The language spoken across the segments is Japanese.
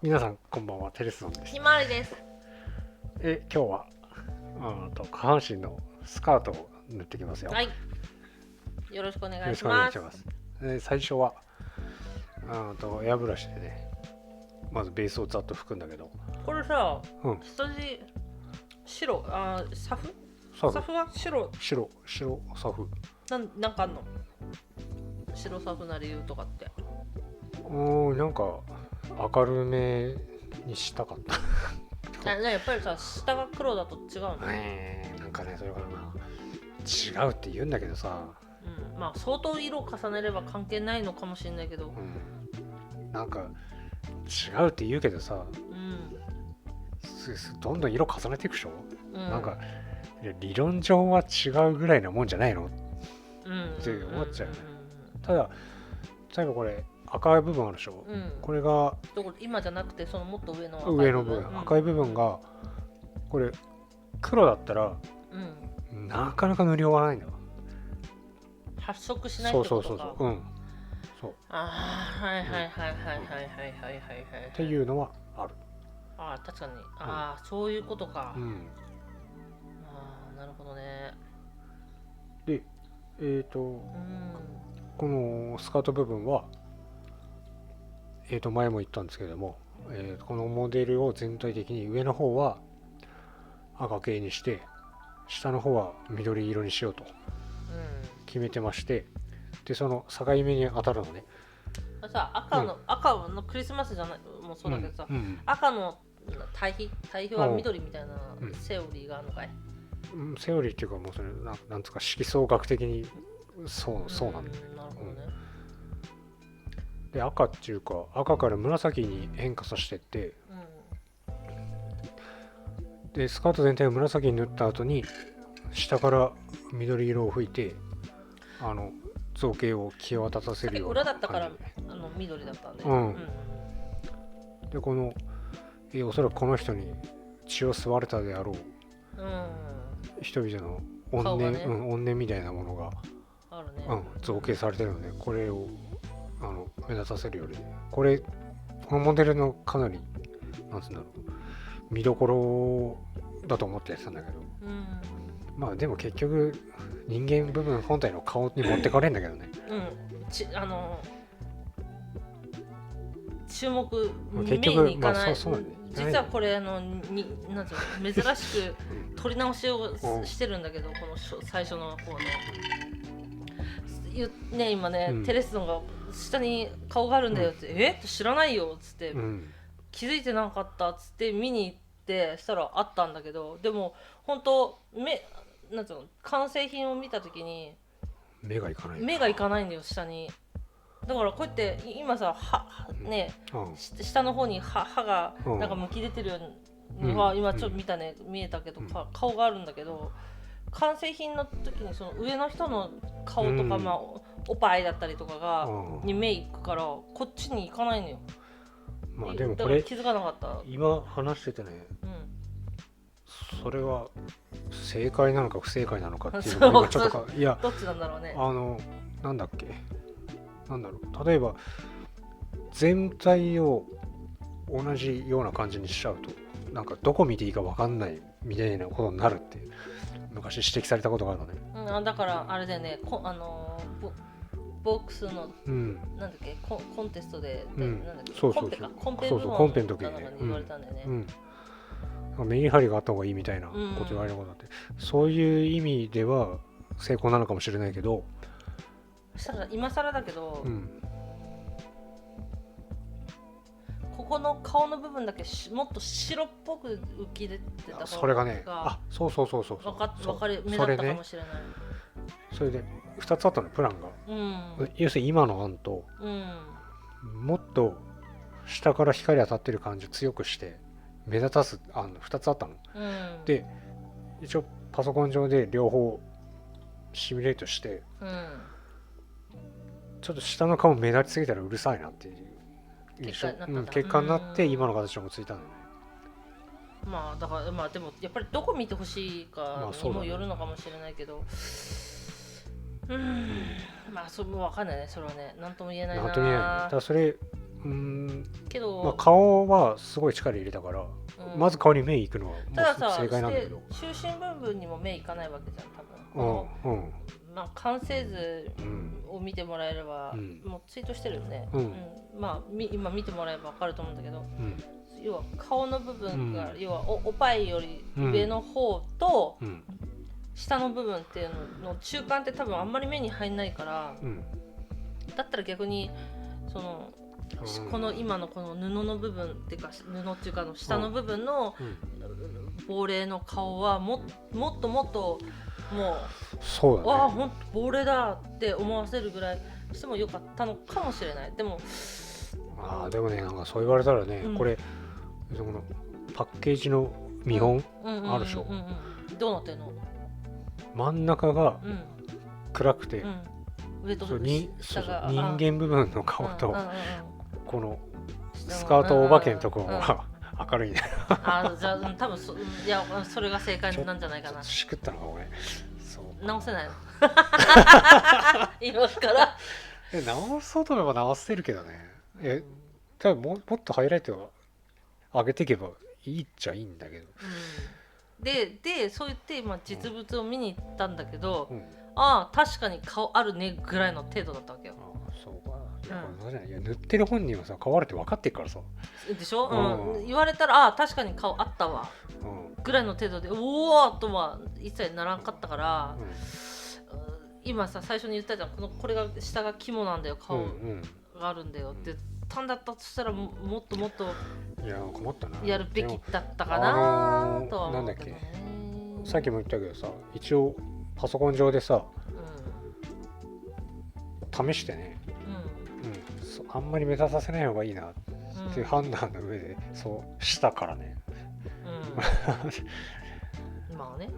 皆さんこんばんは、テレスさんです。ひまわりです。今日は下半身のスカートを塗ってきますよ。はい。よろしくお願よろしくお願いいします。します。最初はエアブラシでね、まずベースをざっと拭くんだけど、これさ、うん下地白、サフサフサフは白白サフなんかあんの？白サフな理由とかって。なんか明るめにしたかったやっぱりさ、下が黒だと違うの？なんかね、それから違うって言うんだけどさ、まあ相当色重ねれば関係ないのかもしれないけど、なんか違うって言うけどさ、どんどん色重ねていくでしょ、なんか理論上は違うぐらいなもんじゃないのって思っちゃうね。ただ例えばこれ赤い部分あるでしょ、これが今じゃなくてそのもっと上の部分、赤い部分がこれ黒だったら、なかなか塗り終わらないんだよ。発色しないってことか。そうはいっていうのはある。確かに。そういうことか。なるほどね。でこのスカート部分は前も言ったんですけども、このモデルを全体的に上の方は赤系にして下の方は緑色にしようと決めてまして、でその境目に当たるのね。赤のクリスマスじゃないもうそうだけどさ、赤の対比は緑みたいなセオリーがあるのかい？セオリーっていうか、もうそれなんつうか色相学的にそうなんだよね。なるほどね。で赤っていうか、赤から紫に変化させてって、でスカート全体を紫に塗った後に下から緑色を吹いて造形を際立たせるような感じで。裏だったから緑だったんで、でこのおそらくこの人に血を吸われたであろう、人々の怨念みたいなものがあるね、造形されてるので、これを目立たせるより、このモデルのかなりなんつうんだろう、見どころだと思ってやってたんだけど、まあでも結局人間部分本体の顔に持ってかれるんだけどね。注目結局目にいかない。そうなんだよ。実はこれなんていうの珍しく撮り直しをしてるんだけど、この最初の方ね、今ね、テレスのが下に顔があるんだよって、知らないよっつって、気づいてなかったっつって見に行ってしたらあったんだけど、でも本当なんていうの、完成品を見た時に目がいかないんだよ、下に。だからこうやって今さ下の方に歯がなんかむき出てるようには今ちょっと見えたけど、顔があるんだけど、完成品の時にその上の人の顔とか、おっぱいだったりとかに目いくから、こっちに行かないのよ。でもこれ気づかなかった。今話しててね、それは正解なのか不正解なのかっていうのがちょっとどっちなんだろうね。なんだっけ、例えば全体を同じような感じにしちゃうと、なんかどこ見ていいか分かんないみたいなことになるって昔指摘されたことがあるのね。だからあれだよね、ボックスの、なんだっけ、コンテストで、なんだっけ、コンペ部門コンペの時に言われたんだよね。メリハリがあった方がいいみたいなこと言われることあって、そういう意味では成功なのかもしれないけど、したら今更だけど、ここの顔の部分だけもっと白っぽく浮き出てた方が、それがね、そう分かる目だったかもしれない。それで2つあったの、プランが。要するに今の案と、もっと下から光当たってる感じを強くして目立たす案2つあったの。で一応パソコン上で両方シミュレートして、ちょっと下の顔目立ちすぎたらうるさいなっていう結果になって今の形がついたんだよね。だからでもやっぱりどこ見てほしいかにもよるのかもしれないけど、それも分かんないね。それはね、何とも言えないな。だからそれけど、まあ、顔はすごい力入れたから、まず顔に目いくのはもたださう正解なんだけど、中心部分にも目いかないわけじゃん多分。まあ、完成図を見てもらえれば、もうツイートしてるよね、まあ今見てもらえば分かると思うんだけど、要は顔の部分が、要は おっぱいより上の方と、下の部分っていうのの中間って多分あんまり目に入んないから、だったら逆にその、この今のこの布の部分っていうか布っていうかの下の部分の亡霊の顔はもっともっともうそうだね、わあほんと亡霊だって思わせるぐらいしてもよかったのかもしれない。でもでもね、なんかそう言われたらね、これそのパッケージの見本あるでしょ。どうなってんの？真ん中が暗くて、上と下が人間部分の顔と、このスカートお化けのところが明るいね。じゃあ多分いやそれが正解なんじゃないかな。しくったのか俺。直せないの今から直そうと思えば直せるけどね。多分もっとハイライトを上げていけばいいっちゃいいんだけど、でそう言って今実物を見に行ったんだけど、ああ確かに顔あるねぐらいの程度だったわけよ。そうか。いや塗ってる本人はさ顔あるって分かってるからさ。でしょ、言われたら確かに顔あったわ、ぐらいの程度でおおとは一切ならんかったから、今さ最初に言ったじゃん、これが下が肝なんだよ、顔があるんだよって言ったんだったとしたらもっともっと困ったなやるべきだったかなとは思うけどね。さっきも言ったけどさ、一応パソコン上でさ、試してね、あんまり目立たせない方がいいなっていう判断の上でそうしたからね。今はね、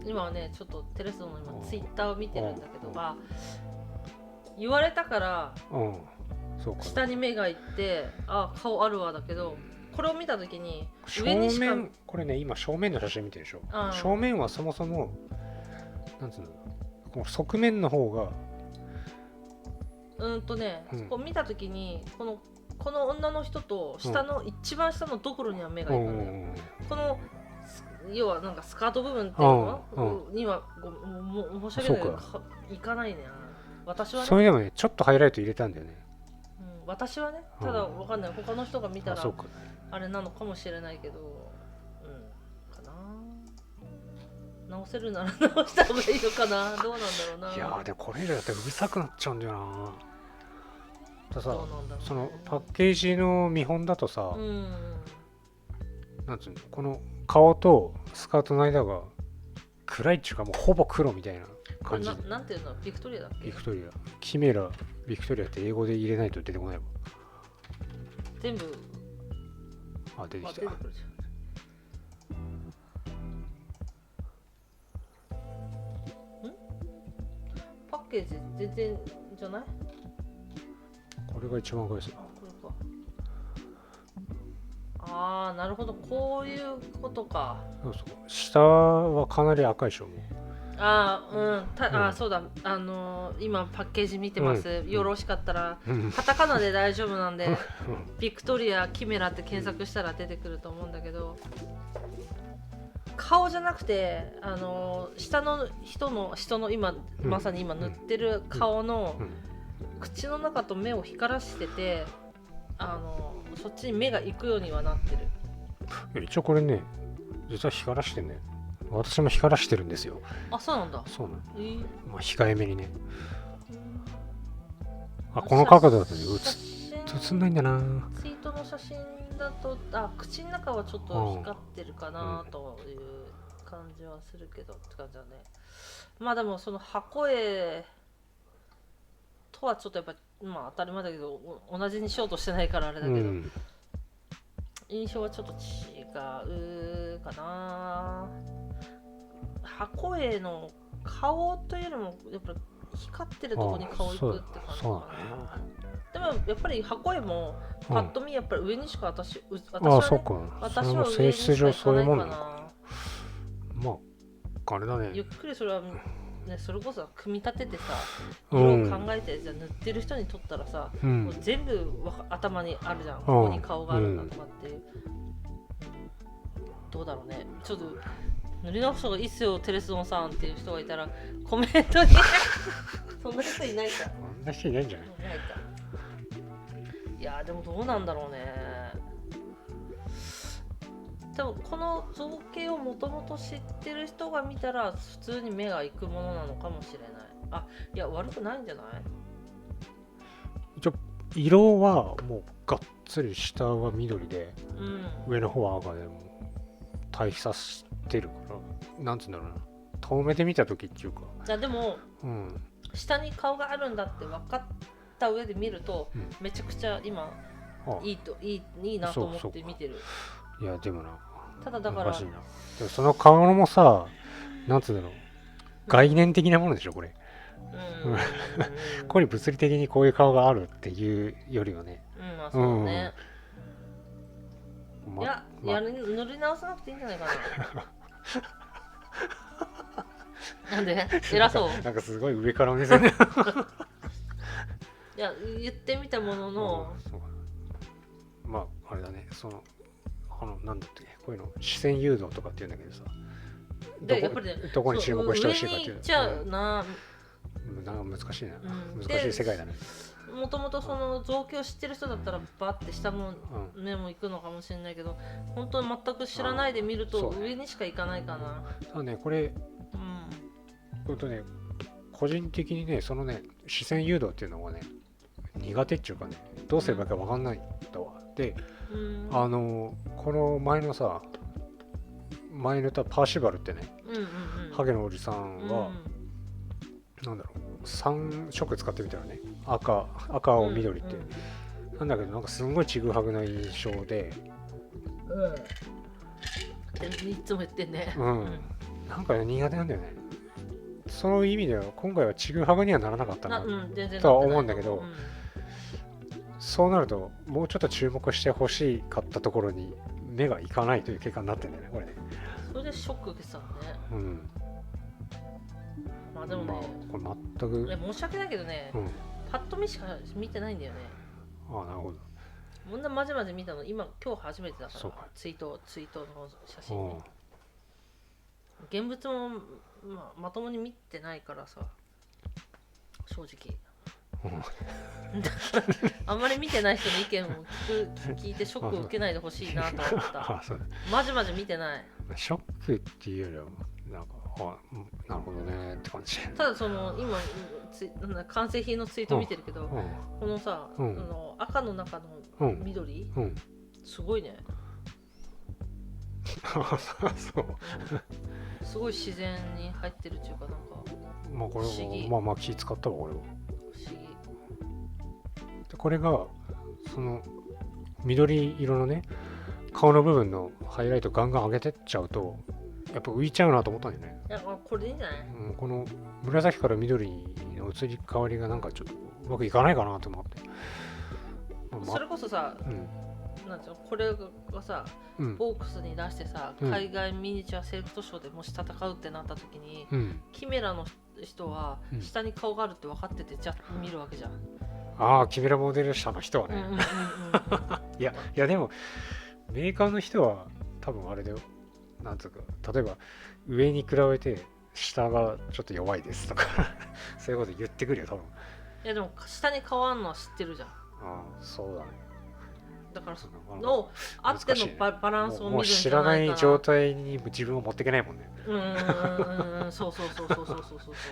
今はねちょっとテレスの今ツイッターを見てるんだけど、言われたから下に目がいって顔あるわだけど、これを見た時に上にしかこれね今正面の写真見てるでしょ。正面はそもそもなんつうの、この側面の方がそこ見た時にこの女の人と下の、一番下のところには目がいくんだよ。この要はなんかスカート部分っていうのには申し訳ないけどいかないね。私はね。それでもねちょっとハイライト入れたんだよね。私はね、ただわかんない、他の人が見たらあれなのかもしれないけど、かな。直せるなら直した方がいいのかな。どうなんだろうな。いやでもこれ以上だってうるさくなっちゃうんだよな。そのパッケージの見本だとさ、なんつうの、この顔とスカートの間が暗いっていうかもうほぼ黒みたいな感じ。なんていうの？ビクトリアだっけ？ビクトリア、キメラ、ビクトリアって英語で入れないと出てこないわ。全部出てきた。パッケージ全然じゃない？これが一番赤いですよ。なるほど、こういうことか。下はかなり赤いでしょ。そうだ、今パッケージ見てます、よろしかったらカタカナで大丈夫なんでビクトリアキメラって検索したら出てくると思うんだけど、顔じゃなくて下の人の今まさに今塗ってる顔の口の中と目を光らしてて、そっちに目が行くようにはなってる。一応これね実は光らしてね、私も光らしてるんですよ。そうなんだ。そうなの。控えめにね。この角度だとね映んないんだな。ツイートの写真だと口の中はちょっと光ってるかなという感じはするけどって感じだね。まあでもその箱絵とはちょっとやっぱ当たり前だけど同じにしようとしてないからあれだけど、印象はちょっと違うかな。箱絵の顔というよりもやっぱり光ってるところに顔いくって感じかな。でもやっぱり箱絵もパッと見やっぱり上にしか私は性質上そういうもんなのかな。あれだね。ゆっくりそれはね、それこそ組み立ててさ色を考えて、じゃあ塗ってる人にとったらさ、もう全部頭にあるじゃん、ここに顔があるんだとかって、どうだろうね。ちょっと塗り直す人がいいっすよテレスオンさんっていう人がいたらコメントにそんな人いないか。そんな人いないんじゃない？ないか。いやでもどうなんだろうね。多分この造形をもともと知ってる人が見たら普通に目が行くものなのかもしれない。あ、いや悪くないんじゃない？一応色はもうがっつり下は緑で、上の方は赤でも対比させてるから、なんつうんだろうな、遠目で見た時っていうか。いやでも、下に顔があるんだって分かった上で見ると、めちゃくちゃ今いいなと思って見てる。いやでもな、ただだからでもその顔もさ、なんつうんだろう、概念的なものでしょこれ。これ物理的にこういう顔があるっていうよりはね。まあそうね。いや、塗り直さなくていいんじゃないかな。なんで偉そう。なんかすごい上から見せる。いや言ってみたものの、まああれだね、なんだってこういうの視線誘導とかって言うんだけどさ、やっぱりね、どこに注目してほしいかっていう。上に行っちゃうな。なんか難しいな、難しい世界だね。もともとその造形を知ってる人だったらバッて下の目も行くのかもしれないけど、本当に全く知らないで見ると上にしか行かないかな。そうね、これ、ね、個人的にね、そのね、視線誘導っていうのがね、苦手っていうかね、どうすればいいか分かんないんだわ。で、この前の歌パーシバルってね、ハゲのおじさんは、なんだろう、3色使ってみたらね、赤青緑って、なんだけどなんかすんごいちぐはぐな印象で、いつも言ってんね。なんか苦手なんだよね。その意味では今回はちぐはぐにはならなかったなとは思うんだけど、そうなるともうちょっと注目してほしかったところに目がいかないという結果になってるんだよね、これね。それでショック受けてたのね。まあでもね、これ全く申し訳ないけどね、パッと見しか見てないんだよね。ああ、なるほど。こんなまじまじ見たの今日初めてだから、ツイートの写真ね。現物も、まともに見てないからさ、正直。あんまり見てない人の意見を聞いてショックを受けないでほしいなと思った。まじまじ見てない。ショックっていうよりはなんかなるほどねって感じ。ただその今完成品のツイート見てるけど、このさ、赤の中の緑、すごいね。すごい自然に入ってるっていうか、なんかこれ不思議。まあ気使ったわ俺は。不思議。でこれがその緑色のね顔の部分のハイライトガンガン上げてっちゃうとやっぱ浮いちゃうなと思ったんだよね。いやこれでいいんじゃない？この紫から緑の移り変わりがなんかちょっとうまくいかないかなと思って。それこそさ、なんていうの、これがさ、ボークスに出してさ、海外ミニチュアセレクトショーでもし戦うってなった時に、キメラの人は下に顔があるって分かってて、じゃあ見るわけじゃん。ああ、キメラモデル社の人はね。いやでもメーカーの人は多分あれだよ。なんつうか、例えば上に比べて下がちょっと弱いですとかそういうこと言ってくるよ多分。いやでも下に顔あんのは知ってるじゃん。ああ、そうだね。だからそのあってのバランスを見るんじゃないかな。もう知らない状態に自分を持っていけないもんね。そう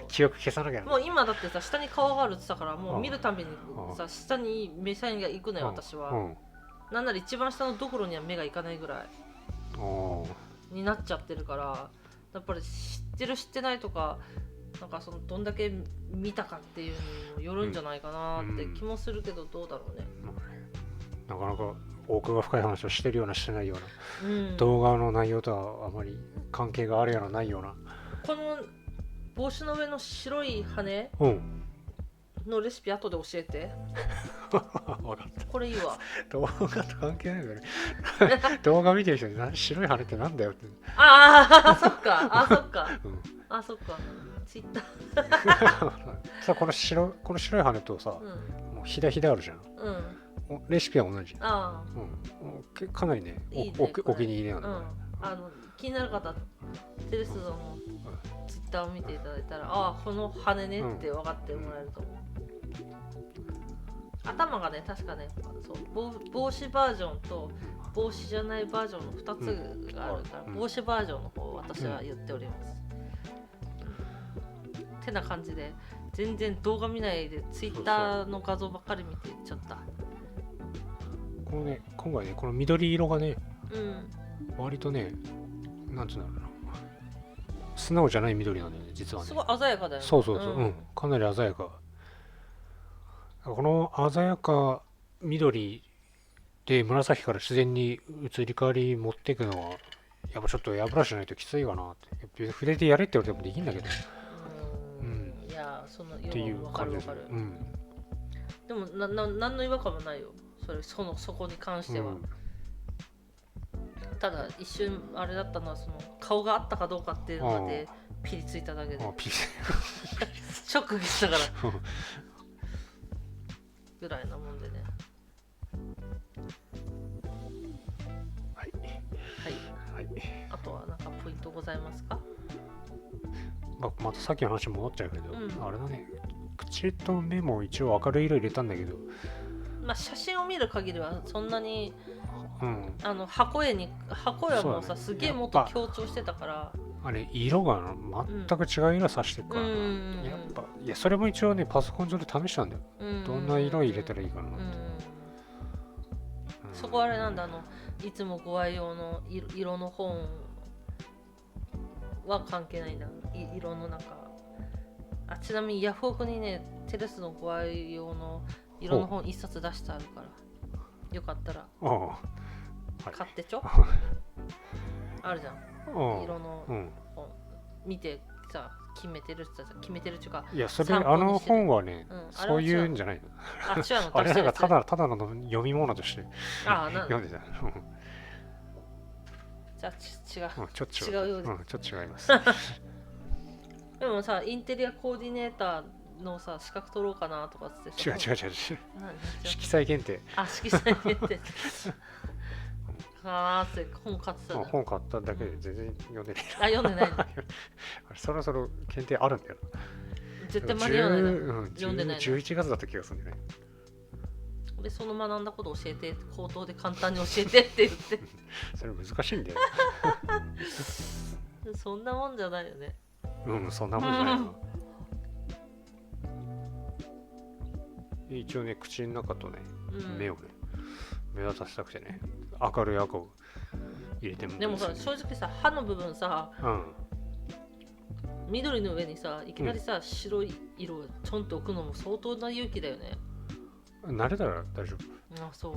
記憶消さなきゃ。もう今だってさ、下に顔があるって言ったから、もう見るたびにさ、下に目線が行くのよ私は。なんなら一番下のどころには目がいかないぐらいになっちゃってるから、やっぱり知ってる知ってないとか、なんかそのどんだけ見たかっていうのにもよるんじゃないかなって気もするけど、どうだろうね。なかなか奥が深い話をしてるようなしてないような、動画の内容とはあまり関係があるようなないような。この帽子の上の白い羽のレシピ後で教えて。分かった。これいいわ。動画と関係ないよね。動画見てる人に白い羽ってなんだよって。ああそっか。ツイッタさこの白い羽とさ、ー。もうひだひだあるじゃん。レシピは同じ。ああ、かなりね、いいねお気に入りなんあ。だ。気になる方、テレスドのツイッターを見ていただいたら、この羽ねって分かってもらえると思う。頭がね、確かね、そう帽子バージョンと帽子じゃないバージョンの2つがあるから、帽子バージョンの方を私は言っております。てな感じで、全然動画見ないでツイッターの画像ばっかり見てちゃった。このね、今回ね、この緑色がね、割とね、なんつうんだろうな、素直じゃない緑なんだよね、実はね。すごい鮮やかだよね。そう、かなり鮮やか。この鮮やか緑で紫から自然に移り変わり持っていくのは、やっぱちょっとエアブラシじゃないときついかなって。筆でやれって言われてもできんだけど。いや、そのっていう感じです。でも何の違和感もないよ。そこに関しては。ただ一瞬あれだったのは、その顔があったかどうかっていうのでピリついただけで。ショック受けたからぐらいなもんでね。はい。あとは何かポイントございますか？またさっきの話戻っちゃうけど、あれだね、口と目も一応明るい色入れたんだけど、写真を見る限りはそんなに、箱絵はもうさ、すげえもっと強調してたから、あれ色が全く違う色さしてるからな、やっぱいやそれも一応ねパソコン上で試したんだよ、どんな色入れたらいいかなって、そこあれなんだ、いつもご愛用の色の本は関係ないんだ。色のなんか、ちなみにヤフオクにね、テレスのご愛用の色の本1冊出してあるから、よかったら買ってちょ。あるじゃん、色の本見てさ、決めてるっていうか、いやそれ本はね、そういうんじゃないの。違うの。あれなんかただの読み物として読んでた。じゃあ違うようで、ちょっと違います。でもさ、インテリアコーディネーターのさ、資格取ろうかなとかって違う色彩検定。色彩検定かなって本買ってた。本買っただけで全然読んでない。読んでない。そろそろ検定あるんだよ。絶対間に合わないな。読んでない。11月だった気がするんだよね。でその学んだこと教えて、口頭で簡単に教えてって言ってそれ難しいんだよ。そんなもんじゃないよね。そんなもんじゃないの。一応ね、口の中とね、目をね、目立たせたくてね、明るい赤を入れても、でもさ、正直さ、歯の部分さ、緑の上にさ、いきなりさ、白い色をちょんと置くのも相当な勇気だよね。慣れたら大丈夫。そう。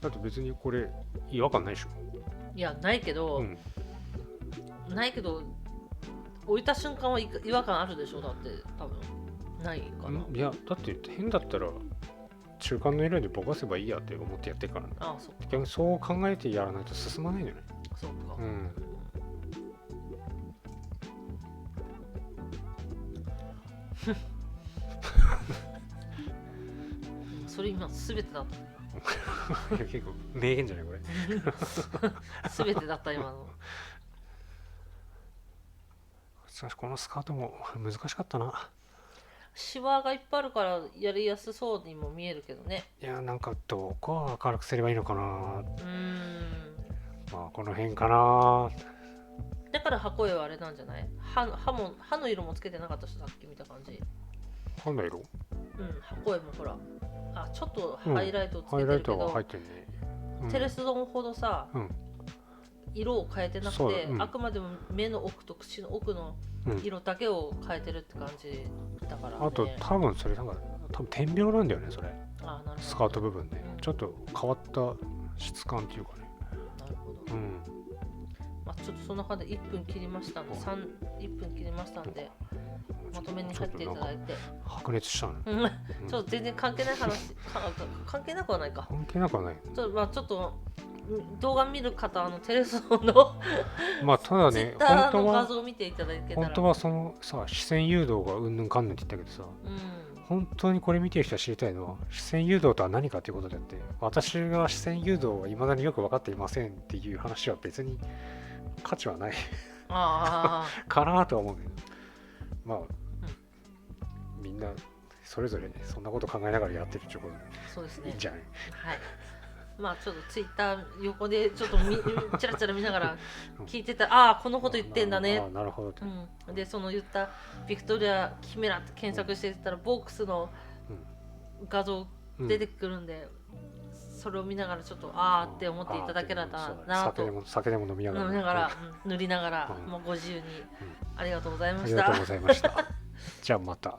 だって別にこれ違和感ないでしょ。いや、ないけど、置いた瞬間は違和感あるでしょ。だって多分ないかな。いや、だって変だったら中間の色でぼかせばいいやって思ってやってるからね。逆にそう考えてやらないと進まないんだよね。そうか。それ今全てだった。結構名言じゃないこれ。全てだった今の。しかしこのスカートも難しかったな。シワがいっぱいあるからやりやすそうにも見えるけどね。いや、なんかどこは明るくすればいいのかな。まあこの辺かな。だから箱絵はあれなんじゃない？歯の色もつけてなかったし、さっき見た感じ。歯の色？箱絵もほら、ちょっとハイライトつけてるけど、ハイライトは入ってるね。テレスドンほどさ、色を変えてなくて、あくまでも目の奥と口の奥の色だけを変えてるって感じだから、ね。あと多分それ点描なんだよね、それ。なるほど。スカート部分で、ちょっと変わった質感っていうかね。なるほど。ちょっとその中で1分切りましたんで、1分切りましたんで、まとめに入っていただいて。白熱したの。ちょっと全然関係ない話、関係なくはないか。関係なくはない。ちょっと動画見る方テレソンのまあただね、本当は画像を見ていただけたら、本当はそのさ視線誘導がうんぬんかんぬんって言ったけどさ、本当にこれ見てる人は知りたいのは視線誘導とは何かということであって、私が視線誘導は未だによく分かっていませんっていう話は別に価値はないかなとは思うけど、まあ、みんなそれぞれねそんなこと考えながらやってるってことで、そうですね、いいんじゃない。はい。まあちょっとツイッター横でちょっとチラチラ見ながら聞いてたら、ああこのこと言ってんだね。なるほど、でその言ったビクトリア・キメラって検索してたら、ボックスの画像出てくるんで、それを見ながらちょっとあーって思っていただけたらなと。酒でも飲みながら塗りながら、もうご自由にありがとうございました。ありがとうございました。じゃあまた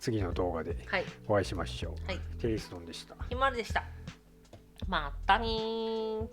次の動画でお会いしましょう。テレスドンでした。ひまわりでした。またねー。